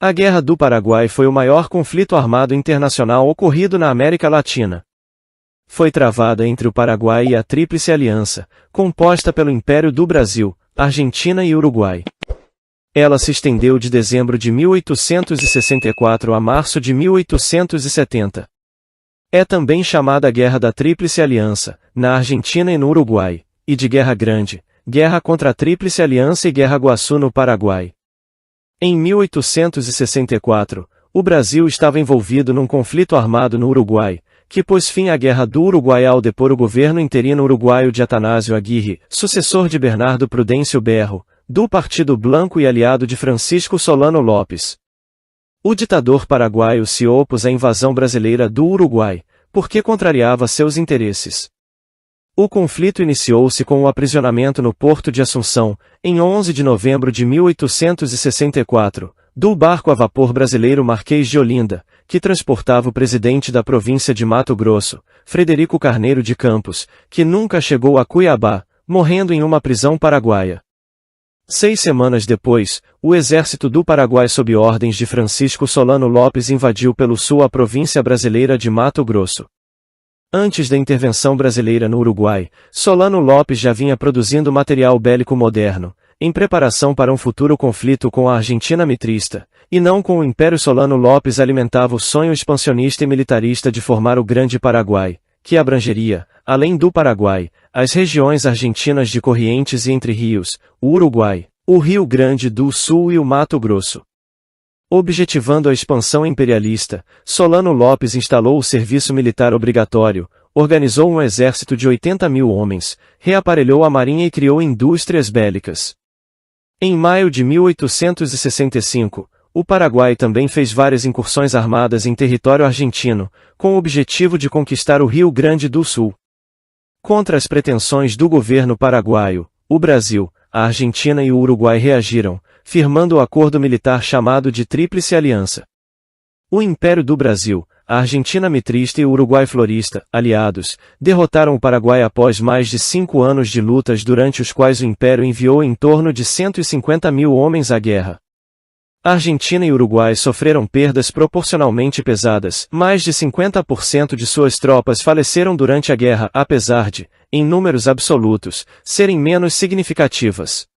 A Guerra do Paraguai foi o maior conflito armado internacional ocorrido na América Latina. Foi travada entre o Paraguai e a Tríplice Aliança, composta pelo Império do Brasil, Argentina e Uruguai. Ela se estendeu de dezembro de 1864 a março de 1870. É também chamada Guerra da Tríplice Aliança, na Argentina e no Uruguai, e de Guerra Grande, Guerra contra a Tríplice Aliança e Guerra Guaçu no Paraguai. Em 1864, o Brasil estava envolvido num conflito armado no Uruguai, que pôs fim à Guerra do Uruguai ao depor o governo interino uruguaio de Atanásio Aguirre, sucessor de Bernardo Prudêncio Berro, do Partido Blanco e aliado de Francisco Solano Lopes. O ditador paraguaio se opôs à invasão brasileira do Uruguai, porque contrariava seus interesses. O conflito iniciou-se com o aprisionamento no Porto de Assunção, em 11 de novembro de 1864, do barco a vapor brasileiro Marquês de Olinda, que transportava o presidente da província de Mato Grosso, Frederico Carneiro de Campos, que nunca chegou a Cuiabá, morrendo em uma prisão paraguaia. 6 semanas depois, o exército do Paraguai sob ordens de Francisco Solano Lopes invadiu pelo sul a província brasileira de Mato Grosso. Antes da intervenção brasileira no Uruguai, Solano Lopes já vinha produzindo material bélico moderno, em preparação para um futuro conflito com a Argentina mitrista, e não com o Império. Solano Lopes alimentava o sonho expansionista e militarista de formar o Grande Paraguai, que abrangeria, além do Paraguai, as regiões argentinas de Corrientes e Entre Rios, o Uruguai, o Rio Grande do Sul e o Mato Grosso. Objetivando a expansão imperialista, Solano Lopes instalou o serviço militar obrigatório, organizou um exército de 80 mil homens, reaparelhou a marinha e criou indústrias bélicas. Em maio de 1865, o Paraguai também fez várias incursões armadas em território argentino, com o objetivo de conquistar o Rio Grande do Sul. Contra as pretensões do governo paraguaio, o Brasil, a Argentina e o Uruguai reagiram, firmando o acordo militar chamado de Tríplice Aliança. O Império do Brasil, a Argentina mitrista e o Uruguai florista, aliados, derrotaram o Paraguai após mais de 5 anos de lutas durante os quais o Império enviou em torno de 150 mil homens à guerra. A Argentina e o Uruguai sofreram perdas proporcionalmente pesadas. Mais de 50% de suas tropas faleceram durante a guerra, apesar de, em números absolutos, serem menos significativas.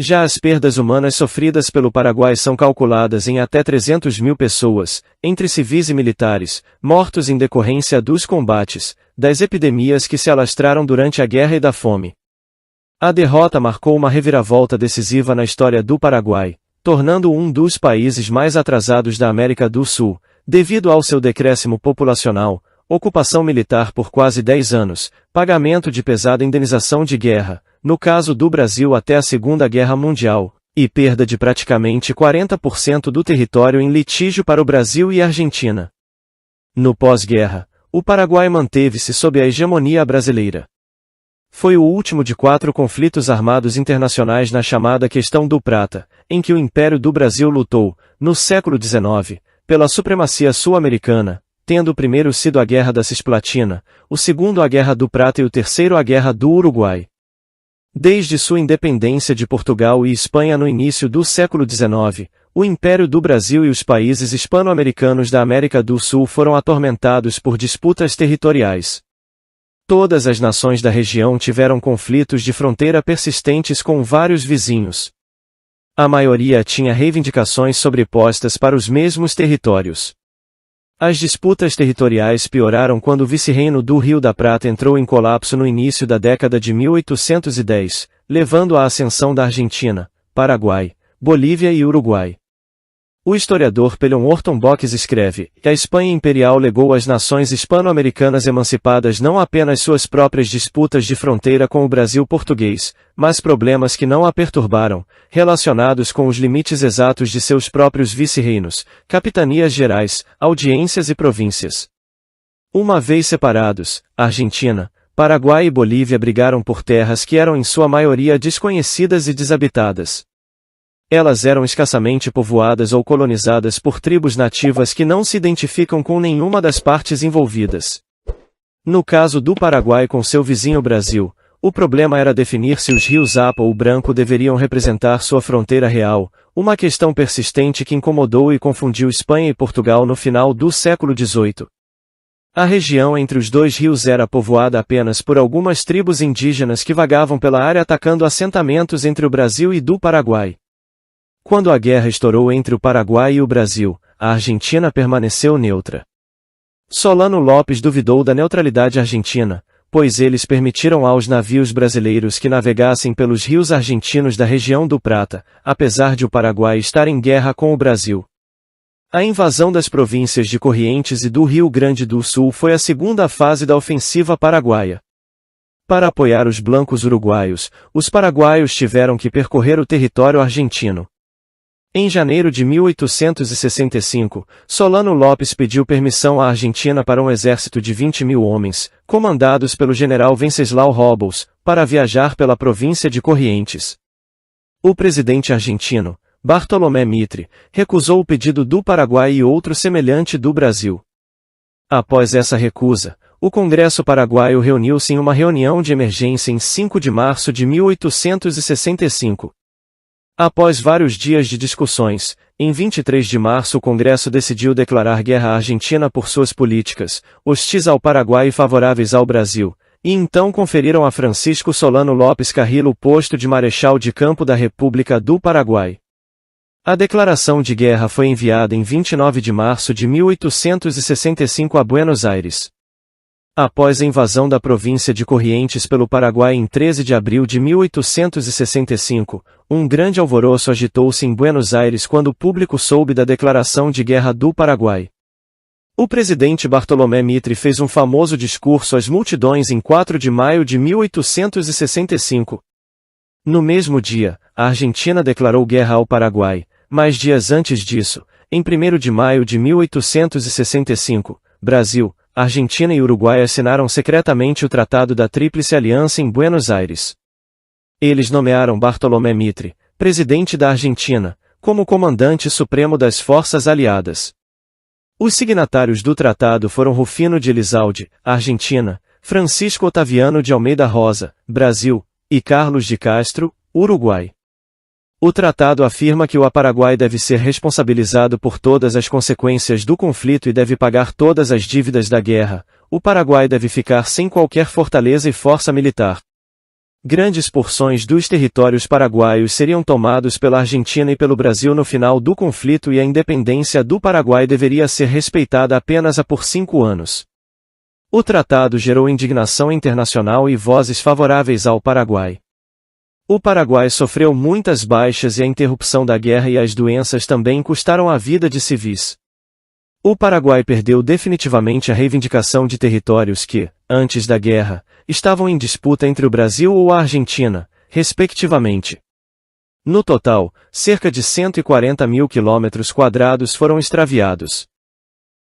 Já as perdas humanas sofridas pelo Paraguai são calculadas em até 300 mil pessoas, entre civis e militares, mortos em decorrência dos combates, das epidemias que se alastraram durante a guerra e da fome. A derrota marcou uma reviravolta decisiva na história do Paraguai, tornando-o um dos países mais atrasados da América do Sul, devido ao seu decréscimo populacional, ocupação militar por quase 10 anos, pagamento de pesada indenização de guerra, no caso do Brasil até a Segunda Guerra Mundial, e perda de praticamente 40% do território em litígio para o Brasil e a Argentina. No pós-guerra, o Paraguai manteve-se sob a hegemonia brasileira. Foi o último de 4 conflitos armados internacionais na chamada Questão do Prata, em que o Império do Brasil lutou, no século XIX, pela supremacia sul-americana, tendo o primeiro sido a Guerra da Cisplatina, o segundo a Guerra do Prata e o terceiro a Guerra do Uruguai. Desde sua independência de Portugal e Espanha no início do século XIX, o Império do Brasil e os países hispano-americanos da América do Sul foram atormentados por disputas territoriais. Todas as nações da região tiveram conflitos de fronteira persistentes com vários vizinhos. A maioria tinha reivindicações sobrepostas para os mesmos territórios. As disputas territoriais pioraram quando o vice-reino do Rio da Prata entrou em colapso no início da década de 1810, levando à ascensão da Argentina, Paraguai, Bolívia e Uruguai. O historiador Pelion Orton-Box escreve que a Espanha imperial legou às nações hispano-americanas emancipadas não apenas suas próprias disputas de fronteira com o Brasil português, mas problemas que não a perturbaram, relacionados com os limites exatos de seus próprios vice-reinos, capitanias gerais, audiências e províncias. Uma vez separados, Argentina, Paraguai e Bolívia brigaram por terras que eram em sua maioria desconhecidas e desabitadas. Elas eram escassamente povoadas ou colonizadas por tribos nativas que não se identificam com nenhuma das partes envolvidas. No caso do Paraguai com seu vizinho Brasil, o problema era definir se os rios Apa ou Branco deveriam representar sua fronteira real, uma questão persistente que incomodou e confundiu Espanha e Portugal no final do século XVIII. A região entre os dois rios era povoada apenas por algumas tribos indígenas que vagavam pela área atacando assentamentos entre o Brasil e do Paraguai. Quando a guerra estourou entre o Paraguai e o Brasil, a Argentina permaneceu neutra. Solano Lopes duvidou da neutralidade argentina, pois eles permitiram aos navios brasileiros que navegassem pelos rios argentinos da região do Prata, apesar de o Paraguai estar em guerra com o Brasil. A invasão das províncias de Corrientes e do Rio Grande do Sul foi a segunda fase da ofensiva paraguaia. Para apoiar os blancos uruguaios, os paraguaios tiveram que percorrer o território argentino. Em janeiro de 1865, Solano Lopes pediu permissão à Argentina para um exército de 20.000 homens, comandados pelo general Venceslau Robles, para viajar pela província de Corrientes. O presidente argentino, Bartolomé Mitre, recusou o pedido do Paraguai e outro semelhante do Brasil. Após essa recusa, o Congresso Paraguaio reuniu-se em uma reunião de emergência em 5 de março de 1865. Após vários dias de discussões, em 23 de março o Congresso decidiu declarar guerra à Argentina por suas políticas, hostis ao Paraguai e favoráveis ao Brasil, e então conferiram a Francisco Solano Lopes Carrillo o posto de Marechal de Campo da República do Paraguai. A declaração de guerra foi enviada em 29 de março de 1865 a Buenos Aires. Após a invasão da província de Corrientes pelo Paraguai em 13 de abril de 1865, um grande alvoroço agitou-se em Buenos Aires quando o público soube da declaração de guerra do Paraguai. O presidente Bartolomé Mitre fez um famoso discurso às multidões em 4 de maio de 1865. No mesmo dia, a Argentina declarou guerra ao Paraguai, mas dias antes disso, em 1º de maio de 1865, Brasil, Argentina e Uruguai assinaram secretamente o Tratado da Tríplice Aliança em Buenos Aires. Eles nomearam Bartolomé Mitre, presidente da Argentina, como comandante supremo das forças aliadas. Os signatários do tratado foram Rufino de Elizalde, Argentina, Francisco Otaviano de Almeida Rosa, Brasil, e Carlos de Castro, Uruguai. O tratado afirma que o Paraguai deve ser responsabilizado por todas as consequências do conflito e deve pagar todas as dívidas da guerra. O Paraguai deve ficar sem qualquer fortaleza e força militar. Grandes porções dos territórios paraguaios seriam tomados pela Argentina e pelo Brasil no final do conflito e a independência do Paraguai deveria ser respeitada apenas por 5 anos. O tratado gerou indignação internacional e vozes favoráveis ao Paraguai. O Paraguai sofreu muitas baixas e a interrupção da guerra e as doenças também custaram a vida de civis. O Paraguai perdeu definitivamente a reivindicação de territórios que, antes da guerra, estavam em disputa entre o Brasil ou a Argentina, respectivamente. No total, cerca de 140.000 km² foram extraviados.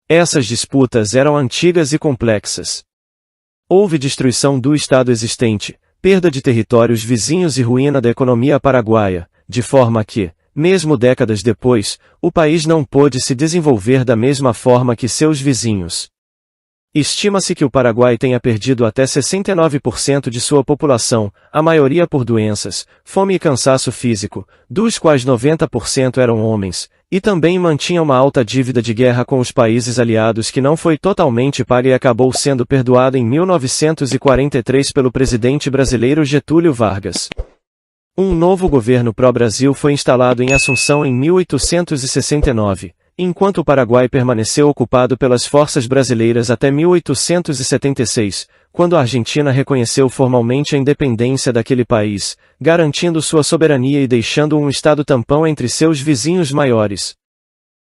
Essas disputas eram antigas e complexas. Houve destruição do Estado existente, perda de territórios vizinhos e ruína da economia paraguaia, de forma que, mesmo décadas depois, o país não pôde se desenvolver da mesma forma que seus vizinhos. Estima-se que o Paraguai tenha perdido até 69% de sua população, a maioria por doenças, fome e cansaço físico, dos quais 90% eram homens, e também mantinha uma alta dívida de guerra com os países aliados que não foi totalmente paga e acabou sendo perdoada em 1943 pelo presidente brasileiro Getúlio Vargas. Um novo governo pró-Brasil foi instalado em Assunção em 1869. Enquanto o Paraguai permaneceu ocupado pelas forças brasileiras até 1876, quando a Argentina reconheceu formalmente a independência daquele país, garantindo sua soberania e deixando um estado tampão entre seus vizinhos maiores.